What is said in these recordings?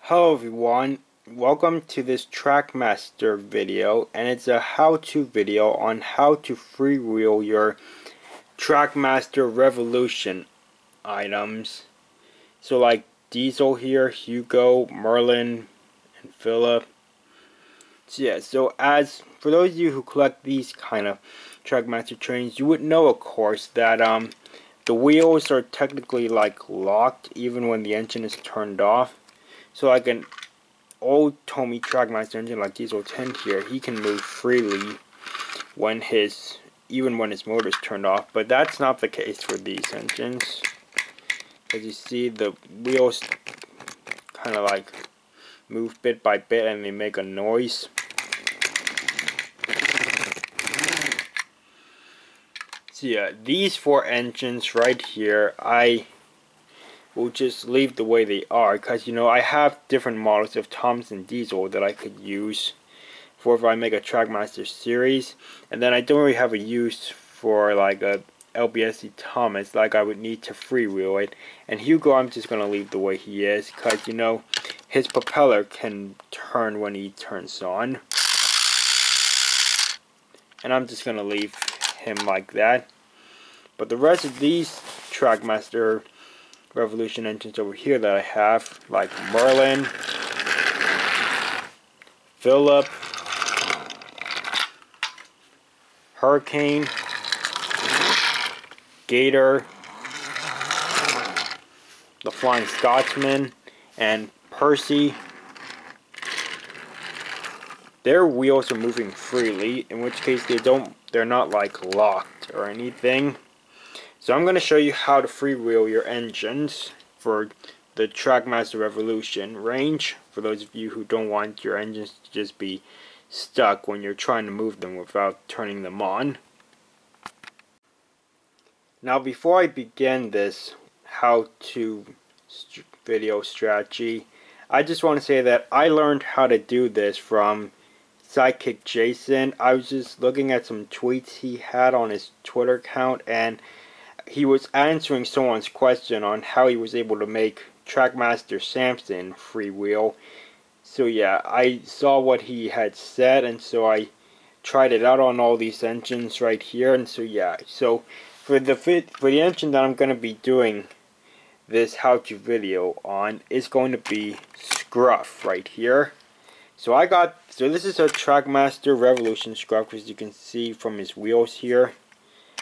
Hello everyone, welcome to this trackmaster video, and it's a how-to video on how to freewheel your trackmaster revolution items. So like Diesel here, Hugo, Merlin, and Philip. So as for those of you who collect these kind of trackmaster trains, you would know of course that the wheels are technically like locked even when the engine is turned off. So like an old Tommy trackmaster engine like Diesel 10 here, he can move freely even when his motor is turned off, but that's not the case for these engines. As you see, the wheels kind of like move bit by bit and they make a noise. So yeah, these four engines right here, I will just leave the way they are, because I have different models of Thompson Diesel that I could use for if I make a Trackmaster series, and then I don't really have a use for like a LBSC Thomas, like I would need to freewheel it. And Hugo, I'm just gonna leave the way he is, because his propeller can turn when he turns on, and I'm just gonna leave him like that. But the rest of these Trackmaster Revolution engines over here that I have, like Merlin, Philip, Hurricane, Gator, the Flying Scotsman, and Percy, their wheels are moving freely, in which case they're not like locked or anything. So I'm going to show you how to freewheel your engines for the Trackmaster Revolution range, for those of you who don't want your engines to just be stuck when you're trying to move them without turning them on. Now before I begin this how-to video strategy, I just want to say that I learned how to do this from Sidekick Jason. I was just looking at some tweets he had on his Twitter account, and he was answering someone's question on how he was able to make Trackmaster Samson freewheel. So yeah, I saw what he had said, and so I tried it out on all these engines right here. And so yeah, so for the engine that I'm going to be doing this how-to video on is going to be Scruff right here. So this is a Trackmaster Revolution Scruff, as you can see from his wheels here.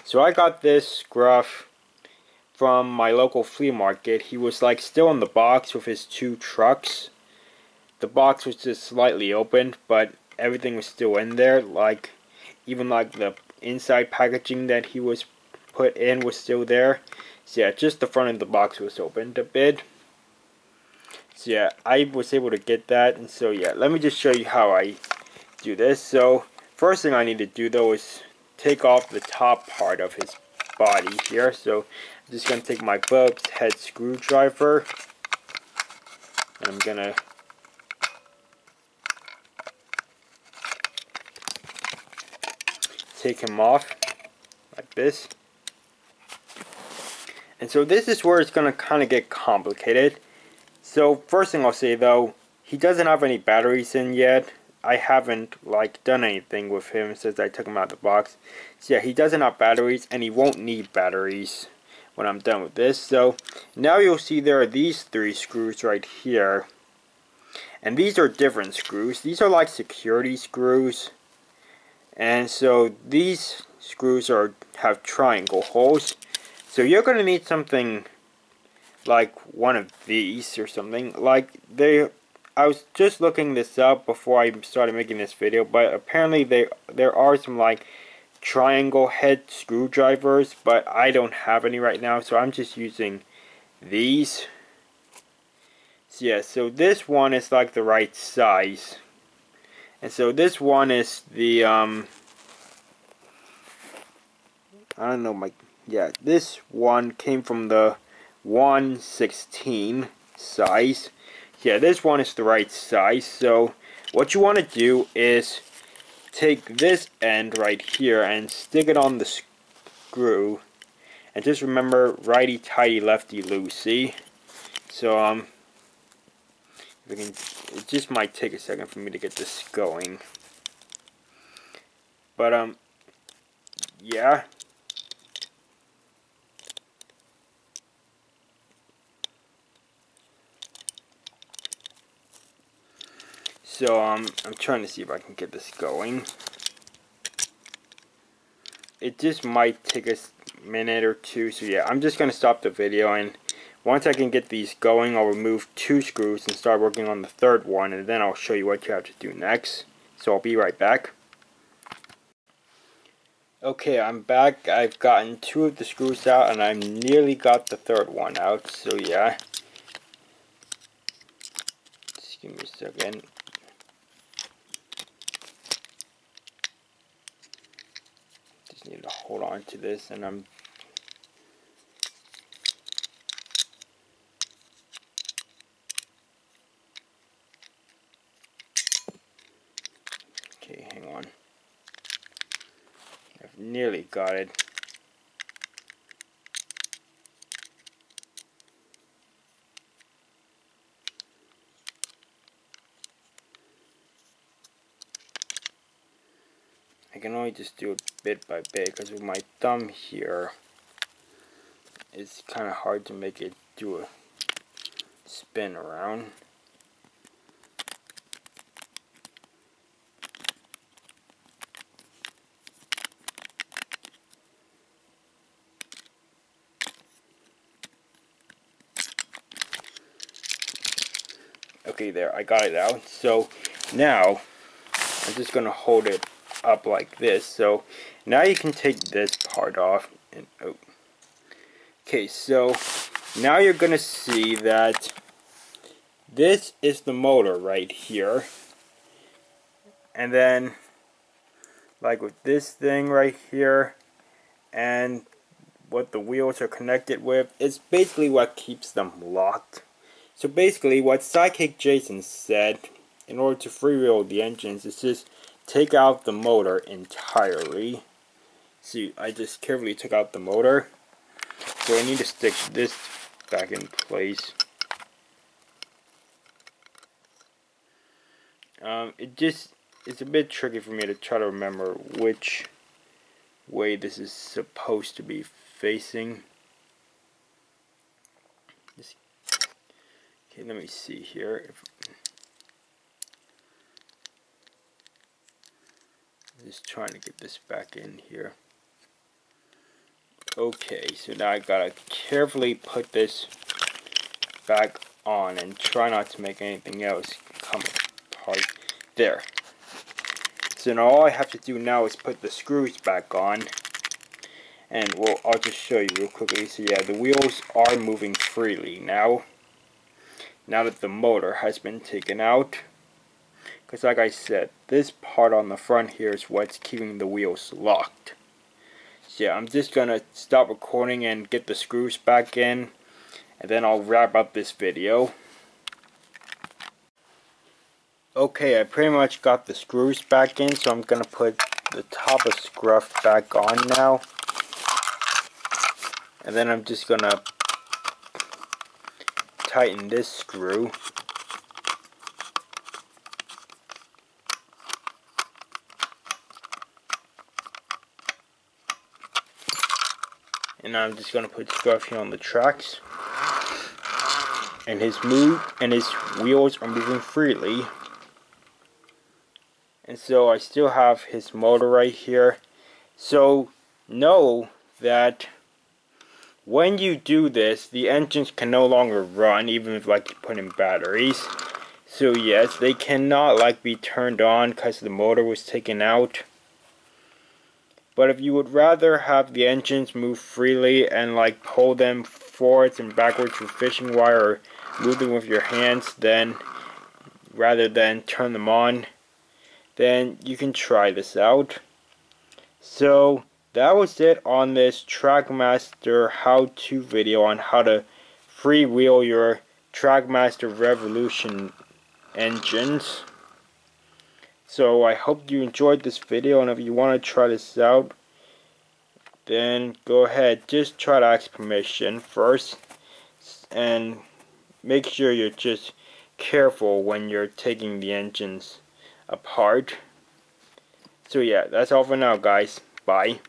So I got this Scruff from my local flea market. He was like still in the box with his two trucks. The box was just slightly opened, but everything was still in there. Like even like the inside packaging that he was put in was still there. So yeah, just the front of the box was opened a bit. So yeah, I was able to get that, and so yeah, let me just show you how I do this. So first thing I need to do though is take off the top part of his body here. So I'm just going to take my Phillips head screwdriver, and I'm going to take him off like this. And so this is where it's going to kind of get complicated. So first thing I'll say though, he doesn't have any batteries in yet. I haven't like done anything with him since I took him out of the box. So yeah, he doesn't have batteries, and he won't need batteries when I'm done with this. So now you'll see there are these three screws right here, and these are different screws. These are like security screws, and so these screws have triangle holes. So you're going to need something like one of these or something. I was just looking this up before I started making this video, but apparently there are some like triangle head screwdrivers, but I don't have any right now, so I'm just using these. So yeah, so this one is like the right size, and so this one is the I don't know, this one came from the 1/16 size. Yeah, this one is the right size. So what you want to do is take this end right here and stick it on the screw, and just remember righty tighty lefty loosey. So It just might take a second for me to get this going. But yeah. So I'm trying to see if I can get this going. It just might take a minute or two. So yeah, I'm just gonna stop the video, and once I can get these going, I'll remove 2 screws and start working on the 3rd one, and then I'll show you what you have to do next. So I'll be right back. Okay, I'm back. I've gotten 2 of the screws out, and I've nearly got the 3rd one out. So yeah, just give me a second. Just need to hold on to this, and I'm okay. Hang on. I've nearly got it. I can only just do it bit by bit because with my thumb here, it's kind of hard to make it do a spin around. Okay, there, I got it out. So now I'm just gonna hold it up like this. So now you can take this part off. And oh, okay, so now you're gonna see that this is the motor right here, and then like with this thing right here, and what the wheels are connected with, it's basically what keeps them locked. So basically what Sidekick Jason said, in order to freewheel the engines, is just take out the motor entirely. See, I just carefully took out the motor. So I need to stick this back in place. It's a bit tricky for me to try to remember which way this is supposed to be facing. Okay, let me see here. Just trying to get this back in here. Okay, so now I gotta carefully put this back on and try not to make anything else come apart. There. So now all I have to do now is put the screws back on, and well, I'll just show you real quickly. So yeah, the wheels are moving freely now that the motor has been taken out. Because like I said, this part on the front here is what's keeping the wheels locked. So yeah, I'm just gonna stop recording and get the screws back in, and then I'll wrap up this video. Okay, I pretty much got the screws back in, so I'm gonna put the top of scruff back on now. And then I'm just gonna tighten this screw. And I'm just gonna put scruff here on the tracks. And his wheels are moving freely. And so I still have his motor right here. So know that when you do this, the engines can no longer run, even if like you put in batteries. So yes, they cannot like be turned on because the motor was taken out. But if you would rather have the engines move freely and like pull them forwards and backwards with fishing wire, or move them with your hands, then rather than turn them on, then you can try this out. So that was it on this Trackmaster how-to video on how to freewheel your Trackmaster Revolution engines. So I hope you enjoyed this video, and if you want to try this out, then go ahead. Just try to ask permission first, and make sure you're just careful when you're taking the engines apart. So yeah, that's all for now, guys. Bye.